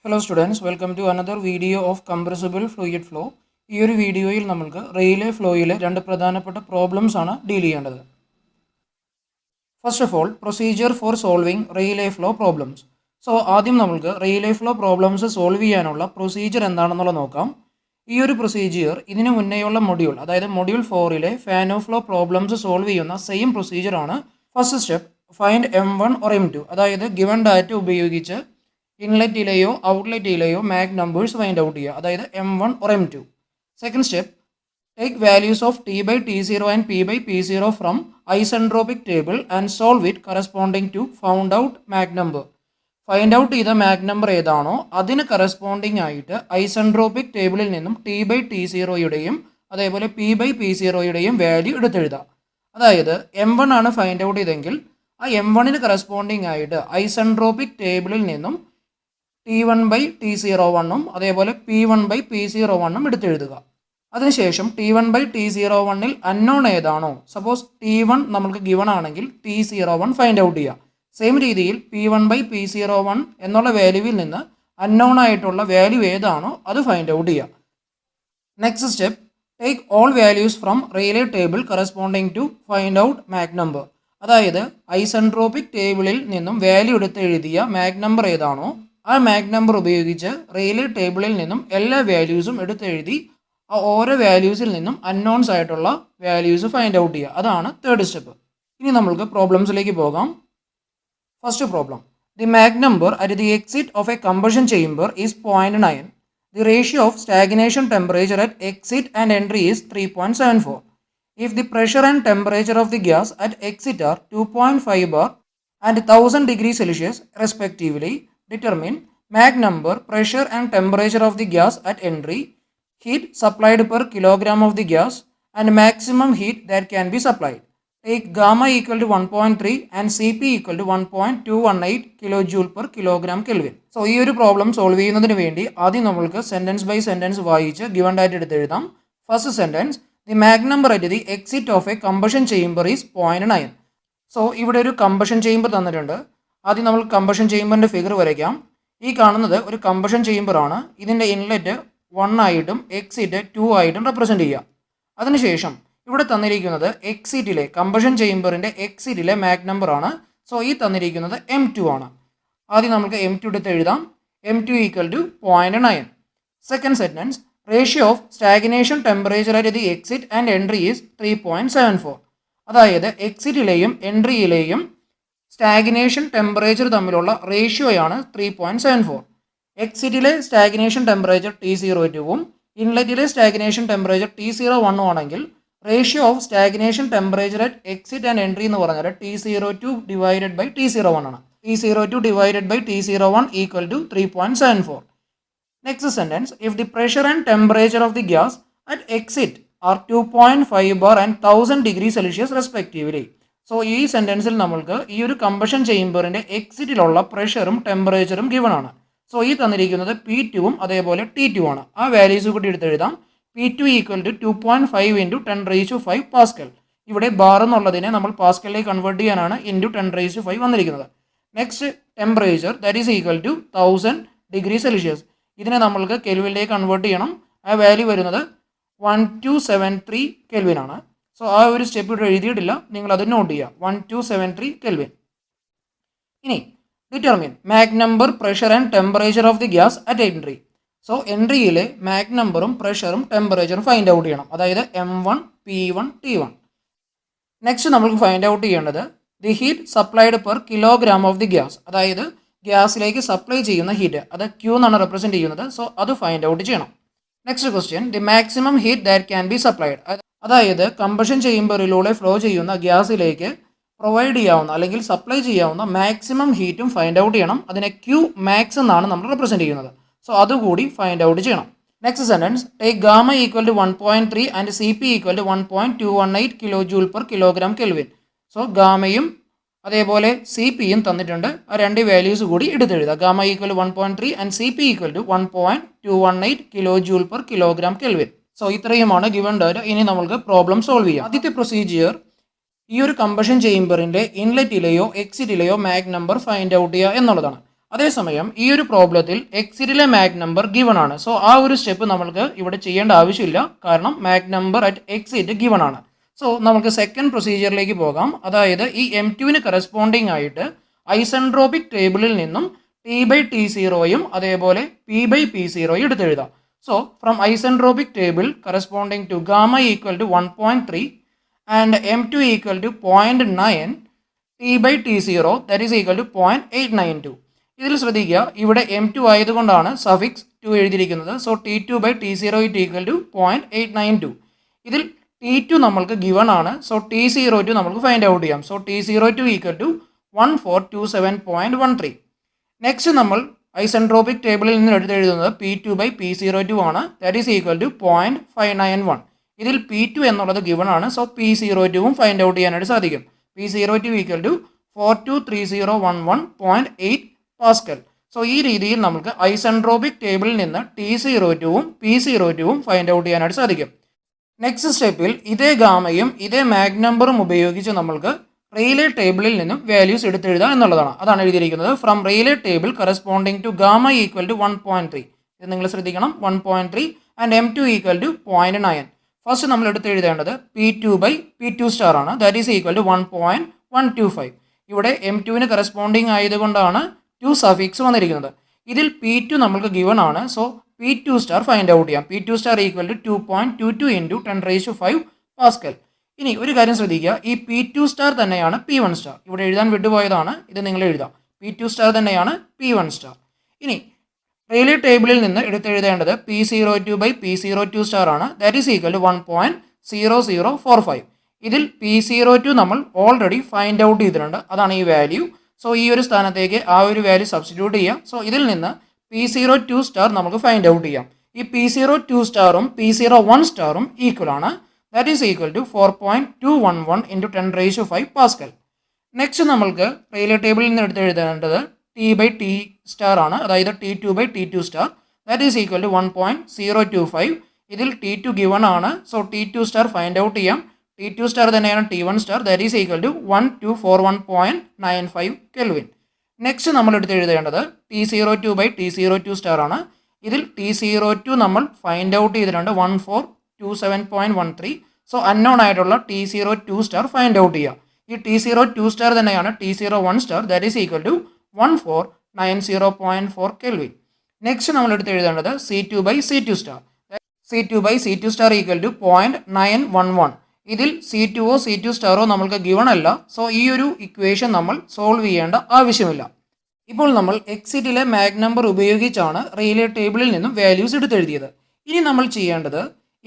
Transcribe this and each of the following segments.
Hello students, welcome to another video of compressible fluid flow. ഈ ഒരു വീഡിയോയിൽ നമുക്ക് റെയിലേ ഫ്ലോയിലെ രണ്ട് പ്രധാനപ്പെട്ട പ്രോബ്ലംസ് ആണ് ഡീൽ ചെയ്യേണ്ടത്. First of all, procedure for solving Rayleigh flow problems. So ആദ്യം നമുക്ക് റെയിലേ ഫ്ലോ പ്രോബ്ലംസ് സോൾവ് ചെയ്യാനുള്ള പ്രൊസീജിയർ എന്താണെന്നുള്ളത് നോക്കാം. ഈ ഒരു പ്രൊസീജിയർ ഇതിനു മുന്നേയുള്ള മൊഡ്യൂൾ, അതായത് മൊഡ്യൂൾ 4-ലെ Fanno flow problems solve ചെയ്യുന്ന സെയിം പ്രൊസീജിയർ ആണ്. First step, find M1 or M2, അതായത് ഗിവൺ ഡാറ്റ ഉപയോഗിച്ച് ഇൻലെറ്റിലെയോ ഔട്ട്ലെറ്റിലെയോ മാഗ് നമ്പേഴ്സ് ഫൈൻഡ് ഔട്ട് ചെയ്യുക, അതായത് M1 or M2. Second step, take values of T/T0 and P/P0 from isentropic table and solve it corresponding to found out mach number. Find out ചെയ്ത mach number ഏതാണോ അതിന് corresponding ആയിട്ട് isentropic ടേബിളിൽ നിന്നും T/T0യുടെയും അതേപോലെ P/P0യുടെയും value എടുത്തെഴുതാം. അതായത് M1 ആണ് find out ചെയ്തെങ്കിൽ ആ M1ന് കറസ്പോണ്ടിങ് ആയിട്ട് ഐസെൻട്രോപിക് ടേബിളിൽ നിന്നും T1/T01 അതേപോലെ P1/P01 എടുത്തെഴുതുക. അതിനുശേഷം T1/T01 അൺനോൺ ഏതാണോ, സപ്പോസ് T1 നമ്മൾക്ക് ഗിവൺ ആണെങ്കിൽ T01 ഫൈൻഡ് ഔട്ട് ചെയ്യുക. സെയിം രീതിയിൽ P1/P01 എന്നുള്ള വാല്യൂവിൽ നിന്ന് അൺനോൺ ആയിട്ടുള്ള വാല്യൂ ഏതാണോ അത് ഫൈൻഡ് ഔട്ട് ചെയ്യുക. Next step, take all values from Rayleigh table corresponding to find out mach number. അതായത് ഐസെൻട്രോപിക് ടേബിളിൽ നിന്നും വാല്യൂ എടുത്ത് എഴുതിയ മാഗ് നമ്പർ ഏതാണോ ആ മാഗ് നമ്പർ ഉപയോഗിച്ച് റെയിലേ ടേബിളിൽ നിന്നും എല്ലാ വാല്യൂസും എടുത്തെഴുതി ആ ഓരോ വാല്യൂസിൽ നിന്നും അൺനോൺസ് ആയിട്ടുള്ള വാല്യൂസ് ഫൈൻഡ് ഔട്ട് ചെയ്യുക. അതാണ് തേർഡ് സ്റ്റെപ്പ്. ഇനി നമ്മൾക്ക് പ്രോബ്ലംസിലേക്ക് പോകാം. First problem, the മാഗ് number at the exit of A combustion chamber is 0.9. The ratio of stagnation temperature at exit and entry is 3.74. If the pressure and temperature of the gas at exit are 2.5 bar and 1000 degrees Celsius respectively, determine mag number, pressure and temperature of the gas at entry, heat supplied per kilogram of the gas and maximum heat that can be supplied. Take gamma equal to 1.3 and Cp equal to 1.218 kilojoule per kilogram Kelvin. So ഈ ഒരു problem solve ചെയ്യുന്നതിന് വേണ്ടി ആദ്യം നമ്മൾക്ക് sentence by sentence വായിച്ച് given data എടുത്ത് എഴുതാം. First sentence, the മാഗ് number at the exit of A combustion chamber is 0.9. So ഇവിടെ ഒരു കമ്പഷൻ ചേംബർ തന്നിട്ടുണ്ട്. ആദ്യം നമ്മൾ കമ്പഷൻ ചേംബറിൻ്റെ ഫിഗർ വരയ്ക്കാം. ഈ കാണുന്നത് ഒരു കമ്പഷൻ ചേംബറാണ്. ഇതിൻ്റെ ഇൻലെറ്റ് 1 ആയിട്ടും എക്സിറ്റ് 2 ആയിട്ടും റെപ്രസെൻറ്റ് ചെയ്യുക. അതിനുശേഷം ഇവിടെ തന്നിരിക്കുന്നത് എക്സിറ്റിലെ കമ്പഷൻ ചേംബറിൻ്റെ എക്സിറ്റിലെ മാഗ് നമ്പർ ആണ്. സോ ഈ തന്നിരിക്കുന്നത് M2 ആണ്. ആദ്യം നമുക്ക് M2 എടുത്ത് എഴുതാം. M2 equal to 0.9. Second sentence, ratio of stagnation temperature at the exit and entry is 3.74. അതായത് എക്സിറ്റിലെയും എൻട്രിയിലെയും സ്റ്റാഗ്നേഷൻ ടെമ്പറേച്ചർ തമ്മിലുള്ള റേഷ്യോയാണ് 3.74. എക്സിറ്റിലെ സ്റ്റാഗ്നേഷൻ ടെമ്പറേച്ചർ T02 ഇൻലെറ്റിലെ സ്റ്റാഗ്നേഷൻ ടെമ്പറേച്ചർ T01 ആണെങ്കിൽ ratio of stagnation temperature at exit and entry എന്ന് പറഞ്ഞാൽ T02 ഡിവൈഡഡ് ബൈ T01 ആണ്. T02 divided by T01 equal to 3.74. Next sentence, if the pressure and temperature of the gas at exit are 2.5 bar and 1000 degrees Celsius respectively. So ഈ സെൻറ്റൻസിൽ നമ്മൾക്ക് ഈ ഒരു combustion ചേംബറിൻ്റെ എക്സിറ്റിലുള്ള പ്രഷറും ടെമ്പറേച്ചറും given ആണ്. So ഈ തന്നിരിക്കുന്നത് P2 അതേപോലെ T2 ആണ്. ആ വാല്യൂസ് കൂടി എടുത്തെഴുതാം. P2 equal to 2.5 into 10⁵ pascal. ഇവിടെ ബാർ എന്നുള്ളതിനെ നമ്മൾ പാസ്കലിലേക്ക് കൺവേർട്ട് ചെയ്യാനാണ് ഇൻറ്റു 10⁵ വന്നിരിക്കുന്നത്. Next temperature, that is equal to 1000 degree Celsius. ഇതിനെ നമ്മൾക്ക് കെൽവിനിലേക്ക് കൺവേർട്ട് ചെയ്യണം. ആ വാല്യൂ വരുന്നത് 1273 കെൽവിൻ ആണ്. സോ ആ ഒരു സ്റ്റെപ്പ് ഇവിടെ എഴുതിയിട്ടില്ല, നിങ്ങൾ അത് നോട്ട് ചെയ്യുക. 1273 കെൽവിൻ. ഇനി determine Mach number, pressure and temperature of the gas at entry. So എൻട്രിയിലെ മാഗ് നമ്പറും പ്രഷറും ടെമ്പറേച്ചറും ഫൈൻഡ് ഔട്ട് ചെയ്യണം. അതായത് M1, P1, T1. നെക്സ്റ്റ് നമുക്ക് ഫൈൻഡ് ഔട്ട് ചെയ്യേണ്ടത് the heat supplied per kilogram of the gas. അതായത് ഗ്യാസിലേക്ക് സപ്ലൈ ചെയ്യുന്ന ഹീറ്റ്, അത് Q എന്നാണ് റെപ്രസെൻറ്റ് ചെയ്യുന്നത്. സോ അത് ഫൈൻഡ് ഔട്ട് ചെയ്യണം. Next question, the maximum heat that can be supplied. അതായത് കമ്പഷൻ ചേംബറിലൂടെ ഫ്ലോ ചെയ്യുന്ന ഗ്യാസിലേക്ക് പ്രൊവൈഡ് ചെയ്യാവുന്ന അല്ലെങ്കിൽ സപ്ലൈ ചെയ്യാവുന്ന മാക്സിമം ഹീറ്റും ഫൈൻഡ് ഔട്ട് ചെയ്യണം. അതിനെ Q മാക്സ് എന്നാണ് നമ്മൾ റെപ്രസെൻറ്റ് ചെയ്യുന്നത്. സോ അതുകൂടി ഫൈൻഡ് ഔട്ട് ചെയ്യണം. Next sentence, take gamma equal to 1.3 and Cp equal to 1.218 kilojoule per kilogram kelvin. So ഗാമയും അതേപോലെ Cpയും തന്നിട്ടുണ്ട്. ആ രണ്ട് വാല്യൂസ് കൂടി എടുത്തെഴുതുക. Gamma equal to 1.3 and Cp equal to 1.218 kilojoule per kilogram kelvin. So ഇത്രയുമാണ് ഗിവൺ ഡാറ്റ. ഇനി നമുക്ക് പ്രോബ്ലം സോൾവ് ചെയ്യാം. ആദ്യത്തെ പ്രൊസീജിയർ, ഈ ഒരു കമ്പഷൻ ചേംബറിൻ്റെ ഇൻലെറ്റിലെയോ എക്സിറ്റിലെയോ മാഗ് നമ്പർ ഫൈൻഡ് ഔട്ട് ചെയ്യുക എന്നുള്ളതാണ്. അതേസമയം ഈ ഒരു പ്രോബ്ലത്തിൽ എക്സിറ്റിലെ മാഗ് നമ്പർ ഗിവൺ ആണ്. സോ ആ ഒരു സ്റ്റെപ്പ് നമ്മൾക്ക് ഇവിടെ ചെയ്യേണ്ട ആവശ്യമില്ല, കാരണം മാഗ് നമ്പർ അറ്റ് എക്സിറ്റ് ഗിവൺ ആണ്. സോ നമുക്ക് സെക്കൻഡ് പ്രൊസീജിയറിലേക്ക് പോകാം. അതായത് ഈ M2 കറസ്പോണ്ടിങ് ആയിട്ട് ഐസെൻട്രോപിക് ടേബിളിൽ നിന്നും T/T0യും അതേപോലെ P/P0യും എടുത്തെഴുതാം. So from isentropic table corresponding to gamma equal to 1.3 and M2 equal to 0.9 T/T0 that is equal to 0.892. ഇതിൽ ശ്രദ്ധിക്കുക, ഇവിടെ M2 ആയതുകൊണ്ടാണ് സഫിക്സ് 2 എഴുതിയിരിക്കുന്നത്. So T2/T0 equal to 0.892. ഇതിൽ T2 നമ്മൾക്ക് ഗിവൺ ആണ്. സോ T02 നമുക്ക് ഫൈൻഡ് ഔട്ട് ചെയ്യാം. So T02 equal to 1427.13. Next നമ്മൾ ഐസെൻട്രോപിക് ടേബിളിൽ നിന്ന് എടുത്തെഴുതുന്നത് P2/P02 ആണ്. That is equal to 0.591. ഇതിൽ P2 എന്നുള്ളത് ഗിവൺ ആണ്. സോ P02വും ഫൈൻഡ് ഔട്ട് ചെയ്യാനായിട്ട് സാധിക്കും. P02 equal to 423011.8 Pascal. So ഈ രീതിയിൽ നമുക്ക് ഐസെൻട്രോപിക് ടേബിളിൽ നിന്ന് T02വും P02വും ഫൈൻഡ് ഔട്ട് ചെയ്യാനായിട്ട് സാധിക്കും. നെക്സ്റ്റ് സ്റ്റെപ്പിൽ ഇതേ ഗാമയും ഇതേ മാഗ് നമ്പറും ഉപയോഗിച്ച് നമ്മൾക്ക് റെയിലേ ടേബിളിൽ നിന്നും വാല്യൂസ് എടുത്തെഴുതാം എന്നുള്ളതാണ്. അതാണ് എഴുതിയിരിക്കുന്നത്. From Rayleigh table corresponding to gamma equal to 1.3. ഇത് നിങ്ങൾ ശ്രദ്ധിക്കണം, 1.3 and M2 equal to 0.9. First നമ്മൾ എടുത്തെഴുതേണ്ടത് P2/P2 ആണ്. That is equal to 1.125. ഇവിടെ M2 കറസ്പോണ്ടിങ് ആയതുകൊണ്ടാണ് 2 സഫിക്സ് വന്നിരിക്കുന്നത്. ഇതിൽ P2 നമ്മൾക്ക് ഗിവൺ ആണ്. സോ P2* ഫൈൻഡ് ഔട്ട് ചെയ്യാം. P2* equal to 2.22 into 10⁵ pascal. ഇനി ഒരു കാര്യം ശ്രദ്ധിക്കുക, ഈ P2* തന്നെയാണ് P1*. ഇവിടെ എഴുതാൻ വിട്ടുപോയതാണ്, ഇത് നിങ്ങൾ എഴുതാം. P2* തന്നെയാണ് P1*. ഇനി റെയിലേ ടേബിളിൽ നിന്ന് എടുത്തെഴുതേണ്ടത് P02/P02* ആണ്. That is equal to 1.0045. ഇതിൽ P02 നമ്മൾ ഓൾറെഡി ഫൈൻഡ് ഔട്ട് ചെയ്തിട്ടുണ്ട്, അതാണ് ഈ വാല്യൂ. സോ ഈ ഒരു സ്ഥാനത്തേക്ക് ആ ഒരു വാല്യൂ സബ്സ്റ്റിറ്റ്യൂട്ട് ചെയ്യാം. സോ ഇതിൽ നിന്ന് P02* നമുക്ക് ഫൈൻഡ് ഔട്ട് ചെയ്യാം. ഈ P02*ഉം P01*ഉം ഈക്വൽ ആണ്. That is equal to 4.211 into 10⁵ pascal. Next നമ്മൾക്ക് റെയിലേ ടേബിളിൽ നിന്ന് എടുത്തെഴുതേണ്ടത് T/T* ആണ്. അതായത് T2/T2*. That is equal to 1.025. ഇതിൽ T2 ഗിവൺ ആണ്. സോ T2* ഫൈൻഡ് ഔട്ട് ചെയ്യാം. T2* തന്നെയാണ് T1*. That is equal to 1241.95 kelvin. Next നമ്മൾ എടുത്തെഴുതേണ്ടത് T02/T02* ആണ്. ഇതിൽ T02 നമ്മൾ ഫൈൻഡ് ഔട്ട് ചെയ്തിട്ടുണ്ട് 1427.13. സോ അൺനോൺ ആയിട്ടുള്ള T02* ഫൈൻഡ് ഔട്ട് ചെയ്യുക. ഈ T02* തന്നെയാണ് T01*. That is equal to 1490.4 kelvin. Next നമ്മൾ എടുത്തെഴുതേണ്ടത് C2/C2*. C2/C2* equal to 0.911. ഇതിൽ C2ഓ C2*ഓ നമ്മൾക്ക് ഗിവൺ അല്ല. സോ ഈ ഒരു ഇക്വേഷൻ നമ്മൾ സോൾവ് ചെയ്യേണ്ട ആവശ്യമില്ല. ഇപ്പോൾ നമ്മൾ എക്സിറ്റിലെ മാഗ് നമ്പർ ഉപയോഗിച്ചാണ് റെയിലേ ടേബിളിൽ നിന്നും വാല്യൂസ് എടുത്തെഴുതിയത്. ഇനി നമ്മൾ ചെയ്യേണ്ടത്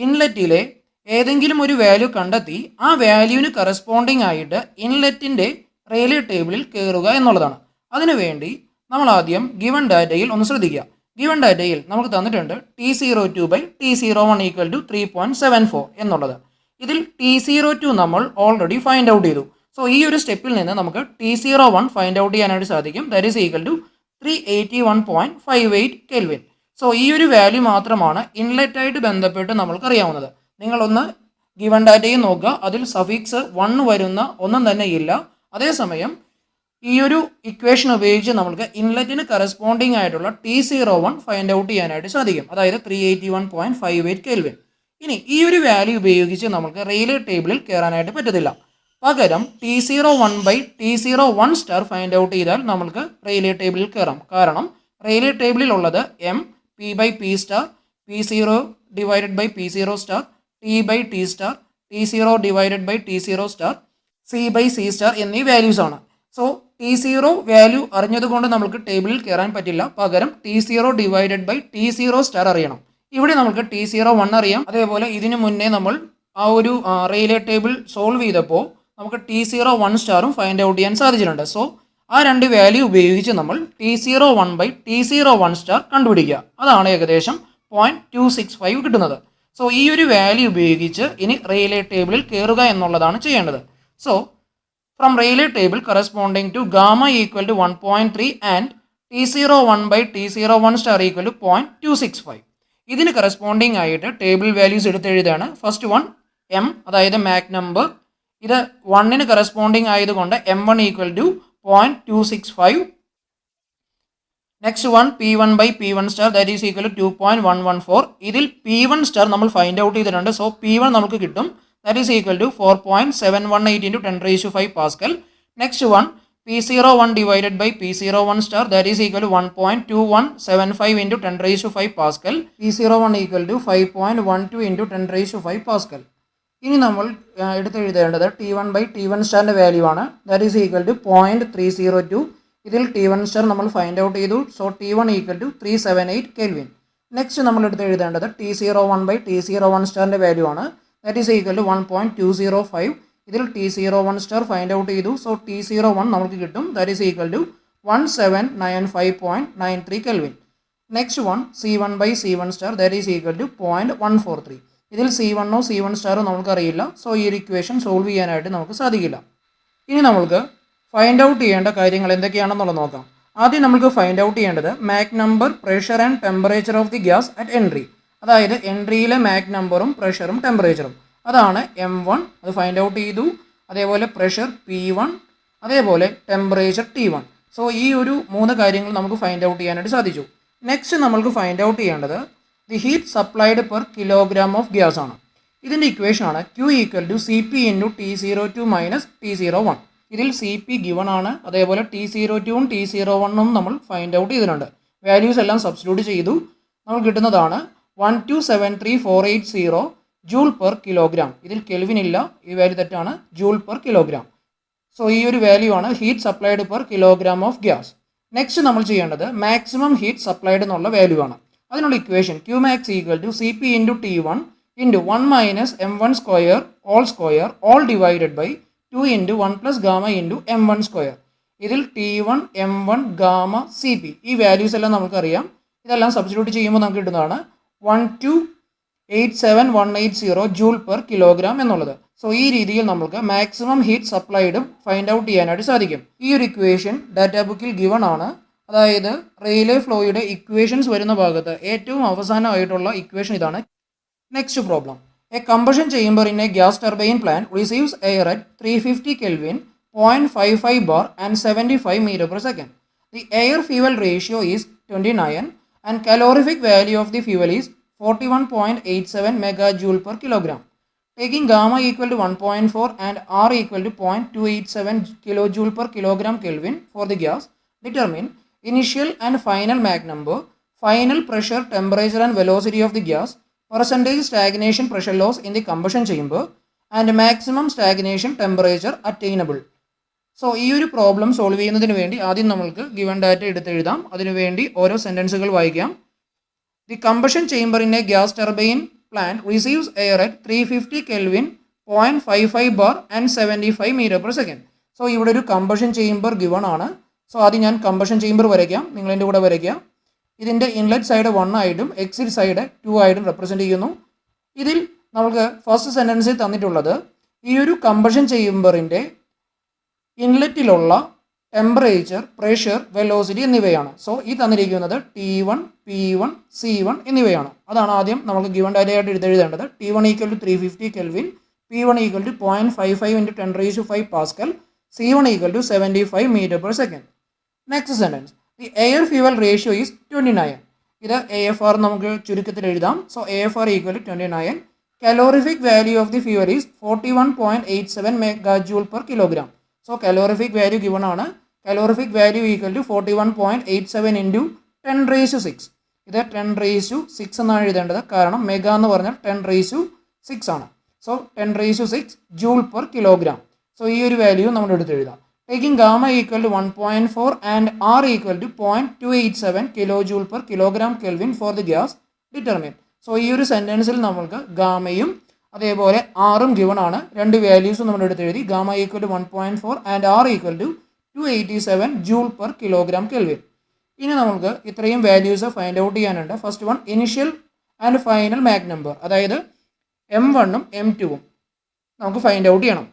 ഇൻലെറ്റിലെ ഏതെങ്കിലും ഒരു വാല്യൂ കണ്ടെത്തി ആ വാല്യൂവിന് കറസ്പോണ്ടിങ് ആയിട്ട് ഇൻലെറ്റിൻ്റെ റെയിലേ ടേബിളിൽ കയറുക എന്നുള്ളതാണ്. അതിനുവേണ്ടി നമ്മൾ ആദ്യം ഗിവൺ ഡാറ്റയിൽ ഒന്ന് ശ്രദ്ധിക്കുക. ഗിവൺ ഡാറ്റയിൽ നമുക്ക് തന്നിട്ടുണ്ട് T02/T01 ഈക്വൽ ടു 3.74 എന്നുള്ളത്. ഇതിൽ T02 നമ്മൾ ഓൾറെഡി ഫൈൻഡ് ഔട്ട് ചെയ്തു. സോ ഈ ഒരു സ്റ്റെപ്പിൽ നിന്ന് നമുക്ക് T01 ഫൈൻഡ് ഔട്ട് ചെയ്യാനായിട്ട് സാധിക്കും. That is equal to 381.58 kelvin. So ഈ ഒരു വാല്യൂ മാത്രമാണ് ഇൻലെറ്റായിട്ട് ബന്ധപ്പെട്ട് നമ്മൾക്കറിയാവുന്നത്. നിങ്ങളൊന്ന് ഗിവൺ ഡാറ്റയിൽ നോക്കുക, അതിൽ സഫിക്സ് 1 വരുന്ന ഒന്നും തന്നെ ഇല്ല. അതേസമയം ഈ ഒരു ഇക്വേഷൻ ഉപയോഗിച്ച് നമുക്ക് ഇൻലെറ്റിന് കറസ്പോണ്ടിങ് ആയിട്ടുള്ള T01 ഫൈൻഡ് ഔട്ട് ചെയ്യാനായിട്ട് സാധിക്കും. അതായത് 381.58 കെൽവിൻ. ഇനി ഈ ഒരു വാല്യൂ ഉപയോഗിച്ച് നമുക്ക് റെയിലേ ടേബിളിൽ കയറാനായിട്ട് പറ്റത്തില്ല. പകരം T01/T01* ഫൈൻഡ് ഔട്ട് ചെയ്താൽ നമുക്ക് റെയിലേ ടേബിളിൽ കയറാം. കാരണം റെയിലേ ടേബിളിൽ ഉള്ളത് M P/P*, P0/P0*, T/T*, T0/T0*, C/C* എന്നീ വാല്യൂസ് ആണ്. സോ T0 വാല്യൂ അറിഞ്ഞതുകൊണ്ട് നമുക്ക് ടേബിളിൽ കയറാൻ പറ്റില്ല. പകരം T0/T0* അറിയണം. ഇവിടെ നമുക്ക് T01 അറിയാം. അതേപോലെ ഇതിനു മുന്നേ നമ്മൾ ആ ഒരു റെയിലേ ടേബിൾ സോൾവ് ചെയ്തപ്പോൾ നമുക്ക് T01* ഫൈൻഡ് ഔട്ട് ചെയ്യാൻ സാധിച്ചിട്ടുണ്ട്. സോ ആ രണ്ട് വാല്യൂ ഉപയോഗിച്ച് നമ്മൾ T01/T01* കണ്ടുപിടിക്കുക. അതാണ് ഏകദേശം 0.265 കിട്ടുന്നത്. സോ ഈ ഒരു വാല്യൂ ഉപയോഗിച്ച് ഇനി റെയിലേ ടേബിളിൽ കയറുക എന്നുള്ളതാണ് ചെയ്യേണ്ടത്. So from Rayleigh table corresponding to gamma equal to 1.3 and T01/T01* equal to 0.265. ഇതിന് കറസ്പോണ്ടിങ് ആയിട്ട് ടേബിൾ വാല്യൂസ് എടുത്തെഴുതാണ്. ഫസ്റ്റ് വൺ M, അതായത് മാഗ് നമ്പർ. ഇത് 1ന് കറസ്പോണ്ടിങ് ആയതുകൊണ്ട് M1 equal to 0.265. Next one P1 by P1 star that is equal to 2.114. ഇതിൽ P1 star നമ്മൾ find out ചെയ്തിട്ടുണ്ട്. സോ P1 നമുക്ക് കിട്ടും. That is equal to 4.718 into 10⁵ pascal. Next one P01 divided by P01 star that is equal to 1.2175 into 10⁵ pascal. P01 equal to 5.12 into 10⁵ pascal. ഇനി നമ്മൾ എടുത്തെഴുതേണ്ടത് T1 by T1 സ്റ്റാറിൻ്റെ value ആണ്. That is equal to 0.302. ഇതിൽ T1 star നമ്മൾ find out ചെയ്തു. So T1 equal to 378 kelvin. Next നമ്മൾ എടുത്തെഴുതേണ്ടത് T01 by T01 സ്റ്റാറിൻ്റെ വാല്യൂ ആണ്. That is equal to 1.205. ഇതിൽ T01 സ്റ്റാർ ഫൈൻഡ് ഔട്ട് ചെയ്തു. സോ T01 നമുക്ക് കിട്ടും. That is equal to 1795.93 kelvin. Next one C1 by C1 star that is equal to 0.143. ഇതിൽ C1 C1 സ്റ്റാറോ നമുക്കറിയില്ല. So ഈ ഒരു ഇക്വേഷൻ സോൾവ് ചെയ്യാനായിട്ട് നമുക്ക് സാധിക്കില്ല. ഇനി നമുക്ക് ഫൈൻഡ് ഔട്ട് ചെയ്യേണ്ട കാര്യങ്ങൾ എന്തൊക്കെയാണെന്നുള്ളത് നോക്കാം. ആദ്യം നമുക്ക് ഫൈൻഡ് ഔട്ട് ചെയ്യേണ്ടത് Mach number, pressure and temperature of the gas at entry. അതായത് എൻട്രിയിലെ മാക് നമ്പറും പ്രഷറും ടെമ്പറേച്ചറും അതാണ് M1. അത് ഫൈൻഡ് ഔട്ട് ചെയ്തു. അതേപോലെ പ്രഷർ P1, അതേപോലെ ടെമ്പറേച്ചർ T1. സോ ഈ ഒരു 3 കാര്യങ്ങൾ നമുക്ക് ഫൈൻഡ് ഔട്ട് ചെയ്യാനായിട്ട് സാധിച്ചു. നെക്സ്റ്റ് നമ്മൾക്ക് ഫൈൻഡ് ഔട്ട് ചെയ്യേണ്ടത് the heat supplied per kilogram of gas ആണ്. ഇതിൻ്റെ ഇക്വേഷൻ ആണ് Q equal to CP into T02 minus T01. ഇതിൽ CP ഗിവൺ ആണ്. അതേപോലെ T02ഉം T01ഉം നമ്മൾ ഫൈൻഡ് ഔട്ട് ചെയ്തിട്ടുണ്ട്. വാല്യൂസ് എല്ലാം സബ്സ്റ്റിറ്റ്യൂട്ട് ചെയ്തു. നമ്മൾ കിട്ടുന്നതാണ് 1273480 ജൂൾ പെർ കിലോഗ്രാം. ഇതിൽ കെൽവിൻ ഇല്ല, ഈ വാല്യൂ തെറ്റാണ്. Joule per kilogram. സോ ഈ ഒരു വാല്യൂ ആണ് heat supplied per kilogram of gas. Next നമ്മൾ ചെയ്യേണ്ടത് മാക്സിമം ഹീറ്റ് സപ്ലൈഡ് എന്നുള്ള വാല്യൂ ആണ്. അതിനുള്ള equation Q max equal to CP into T1 into 1 minus M1 square all divided by 2 into 1 plus gamma into M1 square. ഇതിൽ T1, M1, gamma, CP ഈ values എല്ലാം നമുക്കറിയാം. ഇതെല്ലാം സബ്സ്റ്റിറ്റ്യൂട്ട് ചെയ്യുമ്പോൾ നമുക്ക് കിട്ടുന്നതാണ് 1287180 ജൂൾ പെർ കിലോഗ്രാം എന്നുള്ളത്. സോ ഈ രീതിയിൽ നമുക്ക് മാക്സിമം ഹീറ്റ് സപ്ലൈഡും ഫൈൻഡ് ഔട്ട് ചെയ്യാനായിട്ട് സാധിക്കും. ഈ ഒരു ഇക്വേഷൻ ഡാറ്റാ ബുക്കിൽ ഗിവൺ ആണ്. അതായത് റെയിലേ ഫ്ലോയുടെ ഇക്വേഷൻസ് വരുന്ന ഭാഗത്ത് ഏറ്റവും അവസാനമായിട്ടുള്ള ഇക്വേഷൻ ഇതാണ്. Next problem. A combustion chamber in A gas turbine plant receives air at 350 Kelvin, 0.55 bar and 75 meter per second. The air fuel ratio is 29 and calorific value of the fuel is 41.87 megajoule per kilogram. Taking gamma equal to 1.4 and R equal to 0.287 kilojoule per kilogram Kelvin for the gas, determine initial and final Mach number, final pressure, temperature and velocity of the gas, percentage stagnation pressure loss in the combustion chamber and maximum stagnation temperature attainable. So ഈ ഒരു problem solve ചെയ്യുന്നതിന് വേണ്ടി ആദ്യം നമ്മൾക്ക് given data എടുത്തെഴുതാം. അതിനുവേണ്ടി ഓരോ സെൻറ്റൻസുകൾ വായിക്കാം. The combustion chamber in A gas turbine plant receives air at 350 Kelvin, 0.55 bar and 75 meter per second. So ഇവിടെ ഒരു കമ്പഷൻ ചേംബർ ഗിവൺ ആണ്. സോ ആദ്യം ഞാൻ കമ്പഷൻ ചേംബർ വരയ്ക്കാം. നിങ്ങളതിൻ്റെ കൂടെ വരയ്ക്കാം. ഇതിൻ്റെ ഇൻലെറ്റ് സൈഡ് 1 ആയിട്ടും എക്സിറ്റ് സൈഡ് 2 ആയിട്ടും റെപ്രസെൻറ്റ് ചെയ്യുന്നു. ഇതിൽ നമുക്ക് ഫസ്റ്റ് സെൻറ്റൻസിൽ തന്നിട്ടുള്ളത് ഈ ഒരു കമ്പഷൻ ചേംബറിൻ്റെ ഇൻലെറ്റിലുള്ള ടെമ്പറേച്ചർ, പ്രഷർ, വെലോസിറ്റി എന്നിവയാണ്. സോ ഈ തന്നിരിക്കുന്നത് T1, P1, C1 എന്നിവയാണ്. അതാണ് ആദ്യം നമുക്ക് ഗിവൺ ഡാറ്റയായിട്ട് എഴുതേണ്ടത്. T1 equal to 350 Kelvin, P1 equal to 0.55 into 10⁵ pascal, C1 equal to 75 meter per second. Next sentence. The air fuel ratio is 29. ഇത് AFR നമുക്ക് ചുരുക്കത്തിൽ എഴുതാം. So AFR equal to 29. Calorific value of the fuel is 41.87 megajoule per kilogram. So calorific value given ആണ്. Calorific value equal to 41.87 into 10⁶. ഇത് 10⁶ എന്നാണ് എഴുതേണ്ടത്. കാരണം mega എന്ന് പറഞ്ഞാൽ 10⁶ ആണ്. So 10⁶ joule per kilogram. So ഈ ഒരു വാല്യൂ നമ്മൾ എടുത്തെഴുതാം. Taking gamma equal to 1.4 and R equal to 0.287 kilojoule per kilogram kelvin for the gas, determine. So ഈ ഒരു സെൻറ്റൻസിൽ നമ്മൾക്ക് ഗാമയും അതേപോലെ ആറും ഗിവൺ ആണ്. രണ്ട് വാല്യൂസും നമ്മൾ എടുത്തെഴുതി. ഗാമ equal to 1.4 and R equal to 287 joule per kilogram kelvin. ഇനി നമുക്ക് ഇത്രയും വാല്യൂസ് ഫൈൻഡ് ഔട്ട് ചെയ്യാനുണ്ട്. First one initial and final Mach number, അതായത് M1ഉം M2ഉം നമുക്ക് ഫൈൻഡ് ഔട്ട് ചെയ്യണം.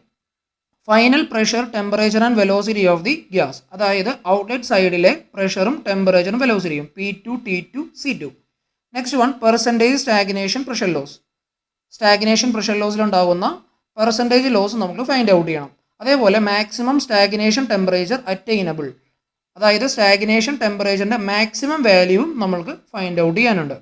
Final pressure, temperature and velocity of the gas, അതായത് ഔട്ട്ലെറ്റ് സൈഡിലെ പ്രഷറും ടെമ്പറേച്ചറും വെലോസിറ്റിയും P2, T2, C2. Next one percentage stagnation pressure loss. Stagnation pressure ലോസിലുണ്ടാകുന്ന പെർസെൻറ്റേജ് ലോസ് നമുക്ക് ഫൈൻഡ് ഔട്ട് ചെയ്യണം. അതേപോലെ മാക്സിമം സ്റ്റാഗ്നേഷൻ ടെമ്പറേച്ചർ അറ്റൈനബിൾ, അതായത് സ്റ്റാഗ്നേഷൻ ടെമ്പറേച്ചറിൻ്റെ മാക്സിമം വാല്യൂവും നമ്മൾക്ക് ഫൈൻഡ് ഔട്ട് ചെയ്യാനുണ്ട്.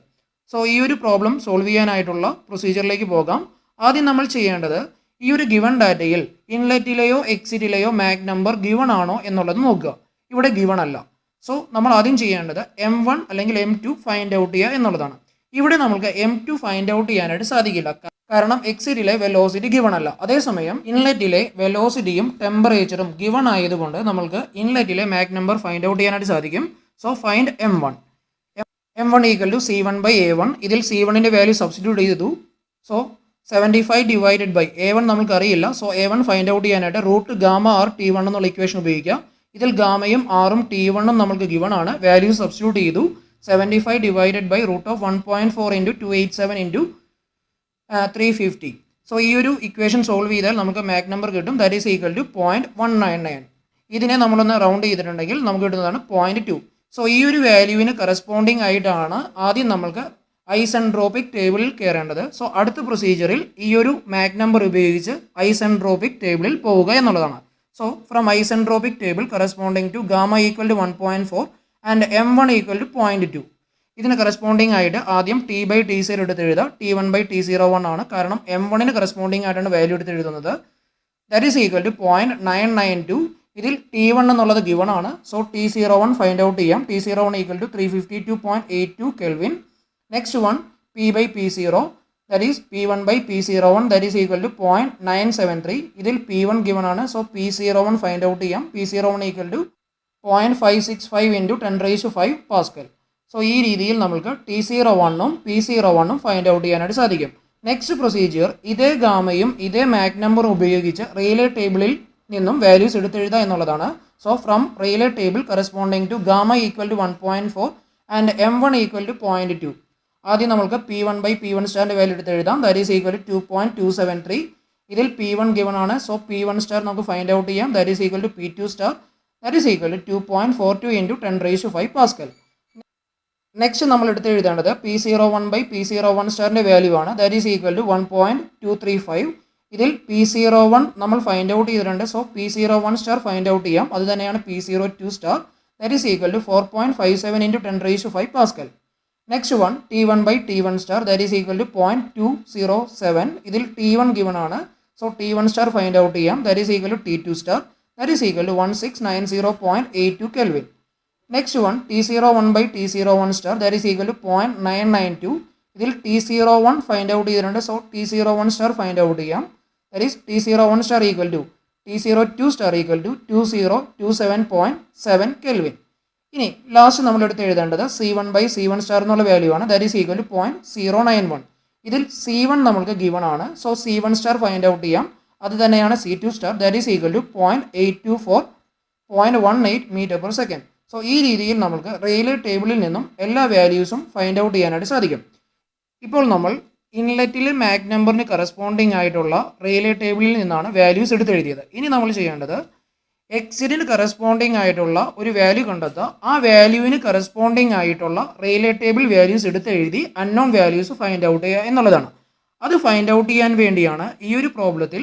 സോ ഈ ഒരു പ്രോബ്ലം സോൾവ് ചെയ്യാനായിട്ടുള്ള പ്രൊസീജിയറിലേക്ക് പോകാം. ആദ്യം നമ്മൾ ചെയ്യേണ്ടത് ഈ ഒരു ഗിവൺ ഡാറ്റയിൽ ഇൻലെറ്റിലെയോ എക്സിറ്റിലെയോ മാക് നമ്പർ ഗിവൺ ആണോ എന്നുള്ളത് നോക്കുക. ഇവിടെ ഗിവൺ അല്ല. സോ നമ്മൾ ആദ്യം ചെയ്യേണ്ടത് M1 അല്ലെങ്കിൽ M2 ഫൈൻഡ് ഔട്ട് ചെയ്യുക എന്നുള്ളതാണ്. ഇവിടെ നമുക്ക് M2 ഫൈൻഡ് ഔട്ട് ചെയ്യാനായിട്ട് സാധിക്കില്ല, കാരണം എക്സിറ്റിലെ വെലോസിറ്റി ഗിവൺ അല്ല. അതേസമയം ഇൻലെറ്റിലെ വെലോസിറ്റിയും ടെമ്പറേച്ചറും ഗിവൺ ആയതുകൊണ്ട് നമ്മൾക്ക് ഇൻലെറ്റിലെ മാക് നമ്പർ ഫൈൻഡ് ഔട്ട് ചെയ്യാനായിട്ട് സാധിക്കും. So find M1 equal to C1/A1. ഇതിൽ C1ൻ്റെ വാല്യൂ സബ്സ്റ്റിറ്റ്യൂട്ട് ചെയ്തു. സോ 75 ഡിവൈഡഡ് ബൈ A1 നമുക്ക് അറിയില്ല. സോ A1 ഫൈൻഡ് ഔട്ട് ചെയ്യാനായിട്ട് റൂട്ട് ഗാമ ആർ T1 എന്നുള്ള ഇക്വേഷൻ ഉപയോഗിക്കുക. ഇതിൽ ഗാമയും ആറും T1 നമുക്ക് ഗിവൺ ആണ്. വാല്യൂ സബ്സ്റ്റിറ്റ്യൂട്ട് ചെയ്തു. 75 divided by root of 1.4 into 287 into 350. So ഈ ഒരു ഇക്വേഷൻ സോൾവ് ചെയ്താൽ നമുക്ക് മാക് നമ്പർ കിട്ടും. That is equal to 0.199. ഇതിനെ നമ്മളൊന്ന് റൗണ്ട് ചെയ്തിട്ടുണ്ടെങ്കിൽ നമുക്ക് കിട്ടുന്നതാണ് 0.2. സോ ഈ ഒരു വാല്യൂവിന് കറസ്പോണ്ടിങ് ആയിട്ടാണ് ആദ്യം നമ്മൾക്ക് ഐസെൻട്രോപിക് ടേബിളിൽ കയറേണ്ടത്. സോ അടുത്ത പ്രൊസീജിയറിൽ ഈ ഒരു മാക് നമ്പർ ഉപയോഗിച്ച് ഐസെൻട്രോപിക് ടേബിളിൽ പോവുക എന്നുള്ളതാണ്. So from isentropic table corresponding to gamma equal to 1.4 and M1 equal to 0.2. ഇതിന് കറസ്പോണ്ടിങ് ആയിട്ട് ആദ്യം T/T0 എടുത്ത് എഴുതുക. T1/T01 ആണ്, കാരണം M1ന് കറസ്പോണ്ടിങ് ആയിട്ടാണ് വാല്യൂ എടുത്ത് എഴുതുന്നത്. That is equal to 0.992. ഇതിൽ T1 എന്നുള്ളത് ഗിവൺ ആണ്. സോ T01 ഫൈൻഡ് ഔട്ട് ചെയ്യാം. T01 equal to 352.82 kelvin. Next one P/P0, that is P1/P01, that is equal to 0.973. ഇതിൽ P1 ഗിവൺ ആണ്. സോ P01 ഫൈൻഡ് ഔട്ട് ചെയ്യാം. P01 equal to 0.565 into 10⁵ pascal. So ഈ രീതിയിൽ നമുക്ക് T01ഉം P01ഉം find out ചെയ്യാനായിട്ട് സാധിക്കും. Next procedure ഇതേ ഗാമയും ഇതേ മാക് നമ്പറും ഉപയോഗിച്ച് റെയിലേ ടേബിളിൽ നിന്നും വാല്യൂസ് എടുത്തെഴുതുക എന്നുള്ളതാണ്. So from Rayleigh table corresponding to gamma equal to 1.4 and M1 equal to 0.2. ആദ്യം നമുക്ക് P1/P1 സ്റ്റാറിൻ്റെ വാല്യൂ എടുത്ത് എഴുതാം. That is equal to 2.273. ഇതിൽ P1 ഗിവൺ ആണ്. സോ P1 സ്റ്റാർ നമുക്ക് ഫൈൻഡ് ഔട്ട് ചെയ്യാം. That is equal to P2 star, that is equal to 2.42 into 10⁵ pascal. Next നമ്മൾ എടുത്ത് എഴുതേണ്ടത് P01/P01 സ്റ്റാറിൻ്റെ വാല്യൂ ആണ്. That is equal to 1.235. ഇതിൽ P01 നമ്മൾ ഫൈൻഡ് ഔട്ട് ചെയ്തിട്ടുണ്ട്. So P01 star find out ചെയ്യാം. അത് തന്നെയാണ് P02 star, that is equal to 4.57 into 10⁵ pascal. Next one T1/T1 star, that is equal to 0.207. ഇതിൽ T1 ഗിവൺ ആണ്. So T1 star find out ചെയ്യാം. That is equal to T2 star, that is equal to 1690.82 kelvin. Next one T01/T01 star, that is equal to 0.992. ഇതിൽ T01 find out ചെയ്തിട്ടുണ്ട്. So T01 star find out ചെയ്യാം. That is T01 star equal to T02 star equal to 2027.7 kelvin. ഇനി last നമ്മൾ എടുത്ത് എഴുതേണ്ടത് C1/C1 star എന്നുള്ള value ആണ്. That is equal to 0.091. ഇതിൽ C1 നമ്മൾക്ക് ഗിവൺ ആണ്. So C1 star find out ചെയ്യാം. അത് തന്നെയാണ് C2 star, that is equal to 0.824 0.18 metre per second. So ഈ രീതിയിൽ നമുക്ക് റെയിലേ ടേബിളിൽ നിന്നും എല്ലാ വാല്യൂസും ഫൈൻഡ് ഔട്ട് ചെയ്യാനായിട്ട് സാധിക്കും. ഇപ്പോൾ നമ്മൾ ഇൻലെറ്റിലെ മാക് നമ്പറിന് കറസ്പോണ്ടിങ് ആയിട്ടുള്ള റെയിലേ ടേബിളിൽ നിന്നാണ് വാല്യൂസ് എടുത്തെഴുതിയത്. ഇനി നമ്മൾ ചെയ്യേണ്ടത് എക്സിറ്റിന് കറസ്പോണ്ടിങ് ആയിട്ടുള്ള ഒരു വാല്യൂ കണ്ടെത്തുക. ആ വാല്യൂവിന് കറസ്പോണ്ടിങ് ആയിട്ടുള്ള റെയിലേ ടേബിൾ വാല്യൂസ് എടുത്തെഴുതി അൺനോൺ വാല്യൂസ് ഫൈൻഡ് ഔട്ട് ചെയ്യുക എന്നുള്ളതാണ്. അത് ഫൈൻഡ് ഔട്ട് ചെയ്യാൻ വേണ്ടിയാണ് ഈ ഒരു പ്രോബ്ലത്തിൽ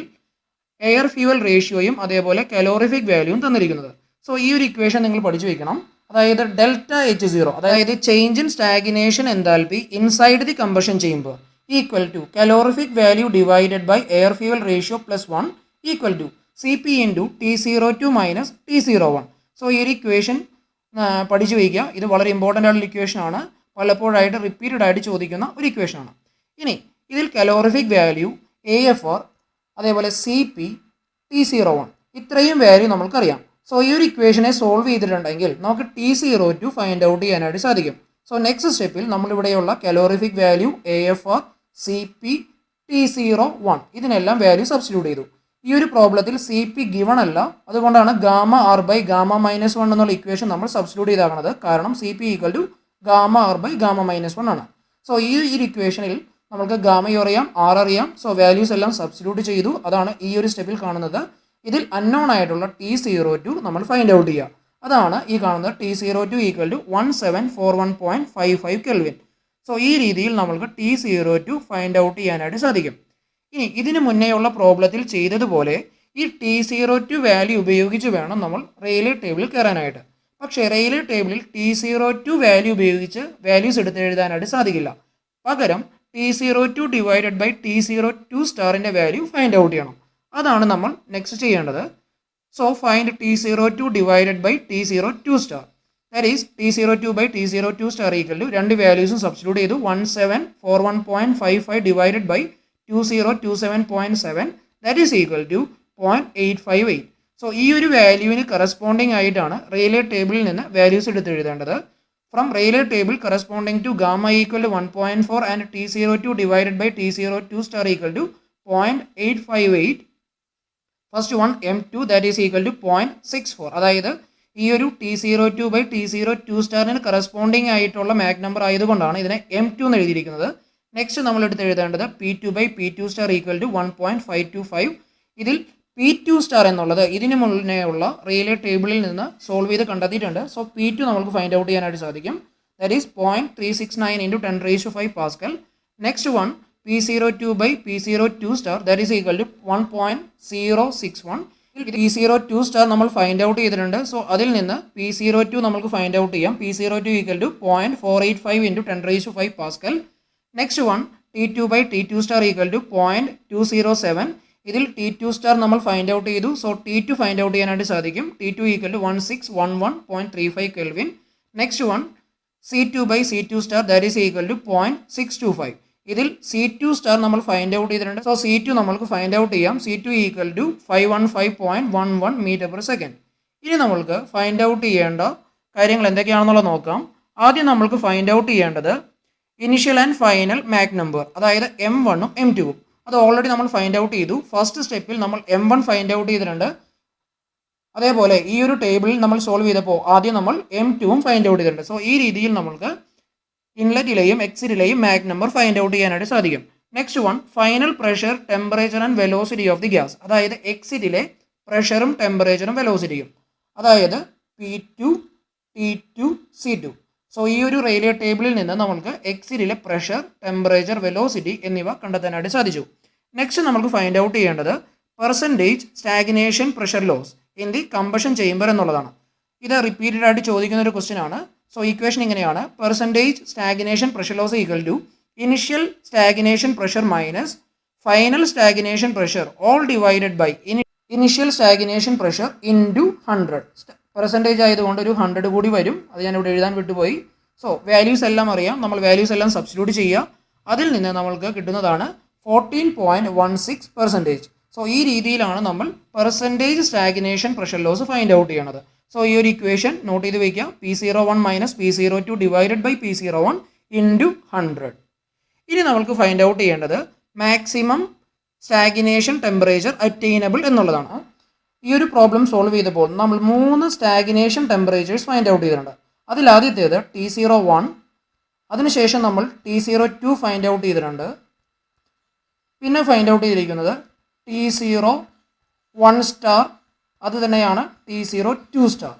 എയർ ഫ്യൂവൽ റേഷ്യോയും അതേപോലെ കലോറിഫിക് വാല്യൂവും തന്നിരിക്കുന്നത്. സോ ഈ ഒരു ഇക്വേഷൻ നിങ്ങൾ പഠിച്ചു വയ്ക്കണം. അതായത് ΔH0, അതായത് change in stagnation enthalpy inside the combustion chamber equal to calorific value divided by air fuel ratio plus 1 equal to CP into T02 minus T01. So ഈ ഒരു ഇക്വേഷൻ പഠിച്ചു വയ്ക്കുക. ഇത് വളരെ ഇമ്പോർട്ടൻ്റ് ആയിട്ടുള്ള ഇക്വേഷൻ ആണ്. പലപ്പോഴായിട്ട് റിപ്പീറ്റഡ് ആയിട്ട് ചോദിക്കുന്ന ഒരു ഇക്വേഷൻ ആണ്. ഇനി ഇതിൽ കലോറിഫിക് വാല്യൂ AFR അതേപോലെ CP T01 ഇത്രയും വാല്യൂ നമുക്കറിയാം. സോ ഈ ഒരു ഇക്വേഷനെ സോൾവ് ചെയ്തിട്ടുണ്ടെങ്കിൽ നമുക്ക് T02 ഫൈൻഡ് ഔട്ട് ചെയ്യാനായിട്ട് സാധിക്കും. സോ നെക്സ്റ്റ് സ്റ്റെപ്പിൽ നമ്മളിവിടെയുള്ള calorific value AFR CP T01 ഇതിനെല്ലാം വാല്യൂ സബ്സ്റ്റിറ്റ്യൂട്ട് ചെയ്തു. ഈ ഒരു പ്രോബ്ലത്തിൽ CP ഗിവൺ അല്ല, അതുകൊണ്ടാണ് gamma R by gamma minus 1 എന്നുള്ള ഇക്വേഷൻ നമ്മൾ സബ്സ്റ്റിറ്റ്യൂട്ട് ചെയ്താകുന്നത്. കാരണം CP equal to gamma R by gamma minus 1 ആണ്. സോ ഈ ഒരു ഇക്വേഷനിൽ നമുക്ക് ഗാമയും അറിയാം, ആർ അറിയാം. സോ വാല്യൂസ് എല്ലാം സബ്സ്റ്റിറ്റ്യൂട്ട് ചെയ്തു. അതാണ് ഈ ഒരു സ്റ്റെപ്പിൽ കാണുന്നത്. ഇതിൽ അൺനോൺ ആയിട്ടുള്ള T02 നമ്മൾ ഫൈൻഡ് ഔട്ട് ചെയ്യുക. അതാണ് ഈ കാണുന്നത് T02 equal to 1741.55 kelvin. So ഈ രീതിയിൽ നമ്മൾക്ക് T02 ഫൈൻഡ് ഔട്ട് ചെയ്യാനായിട്ട് സാധിക്കും. ഇനി ഇതിന് മുന്നേയുള്ള പ്രോബ്ലത്തിൽ ചെയ്തതുപോലെ ഈ T02 വാല്യൂ ഉപയോഗിച്ച് വേണം നമ്മൾ റെയിലേ ടേബിളിൽ കയറാനായിട്ട്. പക്ഷേ റെയിൽവേ ടേബിളിൽ T02 വാല്യൂ ഉപയോഗിച്ച് വാല്യൂസ് എടുത്ത് എഴുതാനായിട്ട് സാധിക്കില്ല. പകരം T02 ഡിവൈഡഡ് ബൈ T02 സ്റ്റാറിൻ്റെ വാല്യൂ ഫൈൻഡ് ഔട്ട് ചെയ്യണം. അതാണ് നമ്മൾ നെക്സ്റ്റ് ചെയ്യേണ്ടത്. So find T02 divided by T02 star. That is T02 by T02 star equal to രണ്ട് വാല്യൂസും സബ്സ്റ്റിറ്റ്യൂട്ട് ചെയ്തു. 1741.55 divided by 2027.7 that is equal to 0.858. So ഈ ഒരു വാല്യൂവിന് കറസ്പോണ്ടിങ് ആയിട്ടാണ് റെയിൽവേ ടേബിളിൽ നിന്ന് വാല്യൂസ് എടുത്ത് എഴുതേണ്ടത്. From Rayleigh table corresponding to gamma equal to 1.4 and T02 divided by T02 star equal to 0.858. First one M2 that is equal to 0.64. അതായത് ഈ ഒരു T02 ബൈ T02 സ്റ്റാറിന് കറസ്പോണ്ടിങ് ആയിട്ടുള്ള മാഗ് നമ്പർ ആയതുകൊണ്ടാണ് ഇതിനെ M2 എന്ന് എഴുതിയിരിക്കുന്നത്. നെക്സ്റ്റ് നമ്മൾ എടുത്ത് എഴുതേണ്ടത് P2 by P2 star equal to 1.525. ഇതിൽ P2 സ്റ്റാർ എന്നുള്ളത് ഇതിന് മുന്നേ ഉള്ള റെയിൽവേ ടേബിളിൽ നിന്ന് സോൾവ് ചെയ്ത് കണ്ടെത്തിയിട്ടുണ്ട്. സോ P2 നമുക്ക് ഫൈൻഡ് ഔട്ട് ചെയ്യാനായിട്ട് സാധിക്കും. That is 0.369 into 10⁵ pascal. Next one P02 by P02 star that is equal to 1.061. P02 star നമ്മൾ ഫൈൻഡ് ഔട്ട് ചെയ്തിട്ടുണ്ട്. സോ അതിൽ നിന്ന് P02 നമുക്ക് ഫൈൻഡ് ഔട്ട് ചെയ്യാം. P02 equal to 0.485 into 10⁵ pascal. Next one T2 by T2 star equal to 0.207. ഇതിൽ T2 star നമ്മൾ find out ചെയ്തു. So T2 find out ചെയ്യാനായിട്ട് സാധിക്കും. T2 equal to 1611.35 kelvin. Next one C2 by C2 star that is equal to 0.625. ഇതിൽ C2 star നമ്മൾ find out ചെയ്തിട്ടുണ്ട്. So C2 നമ്മൾക്ക് find out ചെയ്യാം. C2 equal to 515.11 metre per second. ഇനി നമ്മൾക്ക് find out ചെയ്യേണ്ട കാര്യങ്ങൾ എന്തൊക്കെയാണെന്നുള്ളത് നോക്കാം. ആദ്യം നമ്മൾക്ക് ഫൈൻഡ് ഔട്ട് ചെയ്യേണ്ടത് ഇനിഷ്യൽ ആൻഡ് ഫൈനൽ മാഗ് നമ്പർ, അതായത് M1ഉം M2ഉം. അത് ഓൾറെഡി നമ്മൾ ഫൈൻഡ് ഔട്ട് ചെയ്തു. ഫസ്റ്റ് സ്റ്റെപ്പിൽ നമ്മൾ M1 ഫൈൻഡ് ഔട്ട് ചെയ്തിട്ടുണ്ട്. അതേപോലെ ഈ ഒരു ടേബിളിൽ നമ്മൾ സോൾവ് ചെയ്തപ്പോൾ ആദ്യം നമ്മൾ M2ഉം ഫൈൻഡ് ഔട്ട് ചെയ്തിട്ടുണ്ട്. സോ ഈ രീതിയിൽ നമ്മൾക്ക് ഇൻലെറ്റിലെയും എക്സിറ്റിലെയും മാഗ് നമ്പർ ഫൈൻഡ് ഔട്ട് ചെയ്യാനായിട്ട് സാധിക്കും. Next one final pressure, temperature and velocity of the gas, അതായത് എക്സിറ്റിലെ പ്രഷറും ടെമ്പറേച്ചറും വെലോസിറ്റിയും, അതായത് P2, T2, C2. സോ ഈ ഒരു റെയിൽവേ ടേബിളിൽ നിന്ന് നമുക്ക് എക്സിറ്റിലെ പ്രഷർ, ടെമ്പറേച്ചർ, വെലോസിറ്റി എന്നിവ കണ്ടെത്താനായിട്ട് സാധിച്ചു. നെക്സ്റ്റ് നമുക്ക് ഫൈൻഡ് ഔട്ട് ചെയ്യേണ്ടത് percentage stagnation pressure loss in the combustion chamber എന്നുള്ളതാണ്. ഇത് റിപ്പീറ്റഡ് ആയിട്ട് ചോദിക്കുന്ന ഒരു ക്വസ്റ്റ്യൻ ആണ്. സോ ഇക്വേഷൻ ഇങ്ങനെയാണ്: percentage stagnation pressure loss equal to initial stagnation pressure minus final stagnation pressure all divided by initial stagnation pressure into 100. Percentage ആയതുകൊണ്ട് ഒരു 100 കൂടി വരും. അത് ഞാനിവിടെ എഴുതാൻ വിട്ടുപോയി. സോ വാല്യൂസ് എല്ലാം അറിയാം. നമ്മൾ വാല്യൂസ് എല്ലാം സബ്സ്റ്റിറ്റ്യൂട്ട് ചെയ്യുക. അതിൽ നിന്ന് നമ്മൾക്ക് കിട്ടുന്നതാണ് 14.16%. സോ ഈ രീതിയിലാണ് നമ്മൾ percentage stagnation pressure loss find out ചെയ്യണത്. സോ ഈ ഒരു ഇക്വേഷൻ നോട്ട് ചെയ്ത് വയ്ക്കുക. P01 minus P02 divided by P01 into 100. ഇനി നമ്മൾക്ക് ഫൈൻഡ് ഔട്ട് ചെയ്യേണ്ടത് മാക്സിമം സ്റ്റാഗ്നേഷൻ ടെമ്പറേച്ചർ അറ്റൈനബിൾ എന്നുള്ളതാണ്. ഈ ഒരു പ്രോബ്ലം സോൾവ് ചെയ്തപ്പോൾ നമ്മൾ 3 സ്റ്റാഗ്നേഷൻ ടെമ്പറേച്ചേഴ്സ് ഫൈൻഡ് ഔട്ട് ചെയ്തിട്ടുണ്ട്. അതിൽ ആദ്യത്തേത് T01, അതിനുശേഷം നമ്മൾ T02 ഫൈൻഡ് ഔട്ട് ചെയ്തിട്ടുണ്ട്. പിന്നെ ഫൈൻഡ് ഔട്ട് ചെയ്തിരിക്കുന്നത് T01 സ്റ്റാർ, അത് തന്നെയാണ് T02 star.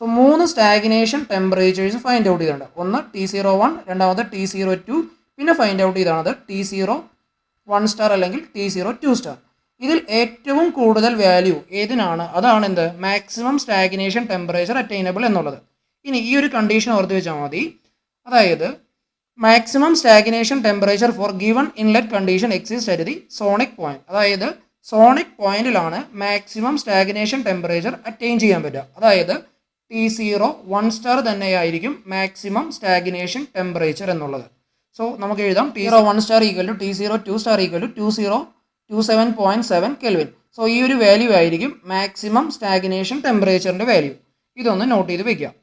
So 3 stagnation temperatures find out ചെയ്തിട്ടുണ്ട്. ഒന്ന് T01, രണ്ടാമത് T02, പിന്നെ ഫൈൻഡ് ഔട്ട് ചെയ്താണ് T01 സ്റ്റാർ അല്ലെങ്കിൽ T02 സ്റ്റാർ. ഇതിൽ ഏറ്റവും കൂടുതൽ വാല്യൂ ഏതിനാണ്? അതാണ് എന്ത്? മാക്സിമം സ്റ്റാഗ്നേഷൻ ടെമ്പറേച്ചർ അറ്റൈനബിൾ എന്നുള്ളത്. ഇനി ഈ ഒരു കണ്ടീഷൻ ഓർത്ത് വെച്ചാൽ മതി. അതായത് maximum stagnation temperature for given inlet condition exist at the sonic point. അതായത് സോണിക് പോയിന്റിലാണ് മാക്സിമം സ്റ്റാഗ്നേഷൻ ടെമ്പറേച്ചർ അറ്റൈൻ ചെയ്യാൻ പറ്റുക. അതായത് T01 സ്റ്റാർ തന്നെയായിരിക്കും മാക്സിമം സ്റ്റാഗ്നേഷൻ ടെമ്പറേച്ചർ എന്നുള്ളത്. സോ നമുക്ക് എഴുതാം T01 star equal to T02 star equal to 2027.7 kelvin. So ഈ ഒരു വാല്യൂ ആയിരിക്കും മാക്സിമം സ്റ്റാഗ്നേഷൻ ടെമ്പറേച്ചറിൻ്റെ വാല്യൂ. ഇതൊന്ന് നോട്ട് ചെയ്ത് വെക്കാം.